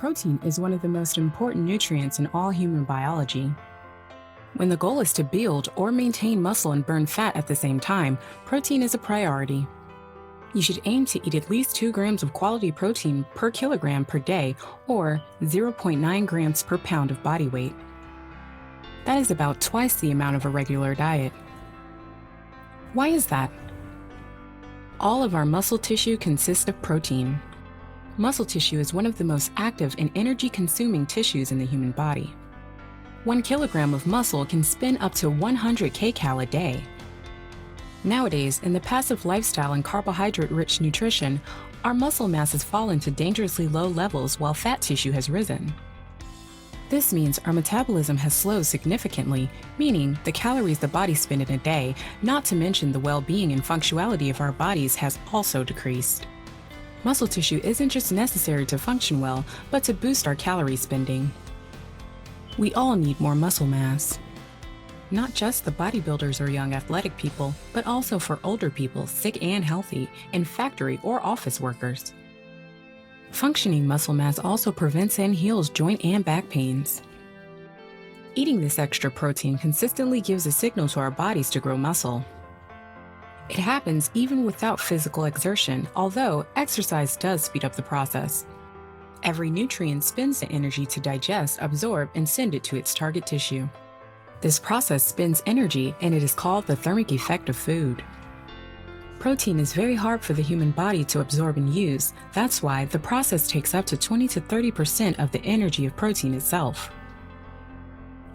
Protein is one of the most important nutrients in all human biology. When the goal is to build or maintain muscle and burn fat at the same time, protein is a priority. You should aim to eat at least 2 grams of quality protein per kilogram per day, or 0.9 grams per pound of body weight. That is about twice the amount of a regular diet. Why is that? All of our muscle tissue consists of protein. Muscle tissue is one of the most active and energy-consuming tissues in the human body. 1 kilogram of muscle can spin up to 100 kcal a day. Nowadays, in the passive lifestyle and carbohydrate-rich nutrition, our muscle mass has fallen to dangerously low levels while fat tissue has risen. This means our metabolism has slowed significantly, meaning the calories the body spends in a day, not to mention the well-being and functionality of our bodies, has also decreased. Muscle tissue isn't just necessary to function well, but to boost our calorie spending. We all need more muscle mass. Not just the bodybuilders or young athletic people, but also for older people, sick and healthy, and factory or office workers. Functioning muscle mass also prevents and heals joint and back pains. Eating this extra protein consistently gives a signal to our bodies to grow muscle. It happens even without physical exertion, although exercise does speed up the process. Every nutrient spends the energy to digest, absorb, and send it to its target tissue. This process spends energy, and it is called the thermic effect of food. Protein is very hard for the human body to absorb and use. That's why the process takes up to 20 to 30% of the energy of protein itself.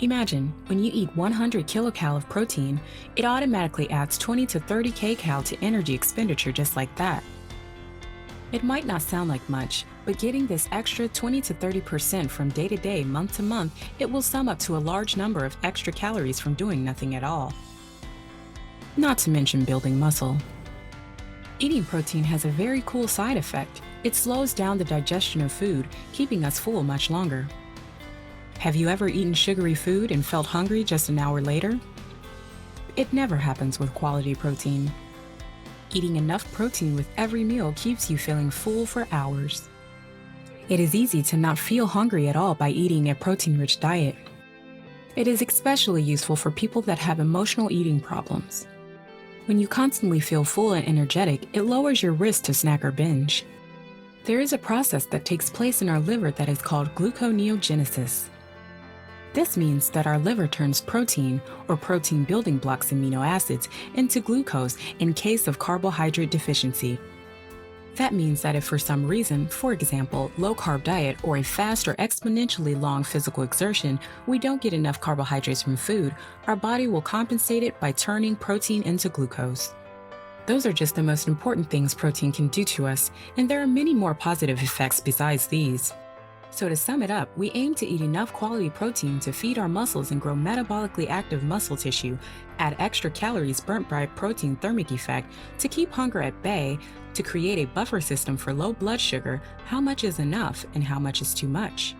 Imagine, when you eat 100 kilocal of protein, it automatically adds 20 to 30 kcal to energy expenditure just like that. It might not sound like much, but getting this extra 20 to 30% from day to day, month to month, it will sum up to a large number of extra calories from doing nothing at all. Not to mention building muscle. Eating protein has a very cool side effect. It slows down the digestion of food, keeping us full much longer. Have you ever eaten sugary food and felt hungry just an hour later? It never happens with quality protein. Eating enough protein with every meal keeps you feeling full for hours. It is easy to not feel hungry at all by eating a protein-rich diet. It is especially useful for people that have emotional eating problems. When you constantly feel full and energetic, it lowers your risk to snack or binge. There is a process that takes place in our liver that is called gluconeogenesis. This means that our liver turns protein, or protein building blocks amino acids, into glucose in case of carbohydrate deficiency. That means that if for some reason, for example, low-carb diet or a fast or exponentially long physical exertion, we don't get enough carbohydrates from food, our body will compensate it by turning protein into glucose. Those are just the most important things protein can do to us, and there are many more positive effects besides these. So to sum it up, we aim to eat enough quality protein to feed our muscles and grow metabolically active muscle tissue, add extra calories burnt by protein thermic effect to keep hunger at bay, to create a buffer system for low blood sugar, how much is enough and how much is too much.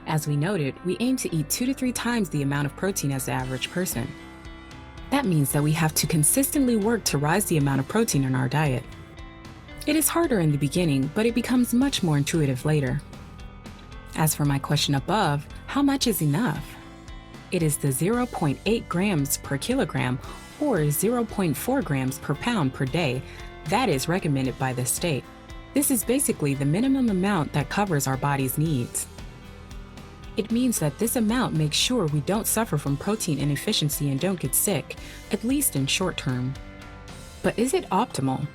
As we noted, we aim to eat 2 to 3 times the amount of protein as the average person. That means that we have to consistently work to rise the amount of protein in our diet. It is harder in the beginning, but it becomes much more intuitive later. As for my question above, how much is enough? It is the 0.8 grams per kilogram or 0.4 grams per pound per day that is recommended by the state. This is basically the minimum amount that covers our body's needs. It means that this amount makes sure we don't suffer from protein inefficiency and don't get sick, at least in short term. But is it optimal?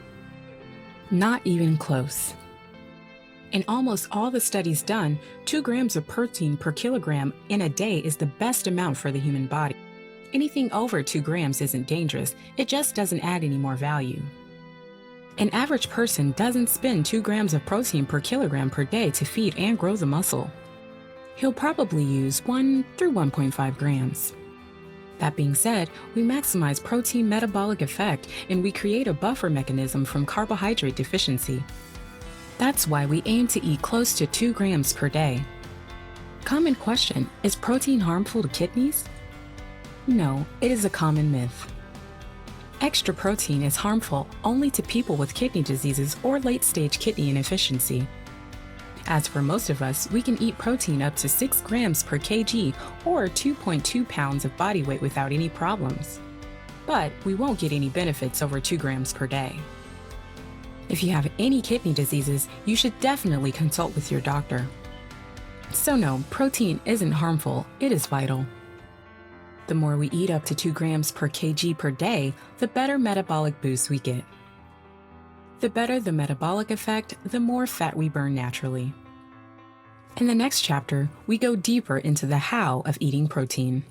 Not even close. In almost all the studies done, 2 grams of protein per kilogram in a day is the best amount for the human body. Anything over 2 grams isn't dangerous, it just doesn't add any more value. An average person doesn't spend 2 grams of protein per kilogram per day to feed and grow the muscle. He'll probably use 1 through 1.5 grams. That being said, we maximize protein metabolic effect and we create a buffer mechanism from carbohydrate deficiency. That's why we aim to eat close to 2 grams per day. Common question, is protein harmful to kidneys? No, it is a common myth. Extra protein is harmful only to people with kidney diseases or late-stage kidney inefficiency. As for most of us, we can eat protein up to 6 grams per kg or 2.2 pounds of body weight without any problems. But we won't get any benefits over 2 grams per day. If you have any kidney diseases, you should definitely consult with your doctor. So no, protein isn't harmful, it is vital. The more we eat up to 2 grams per kg per day, the better metabolic boost we get. The better the metabolic effect, the more fat we burn naturally. In the next chapter, we go deeper into the how of eating protein.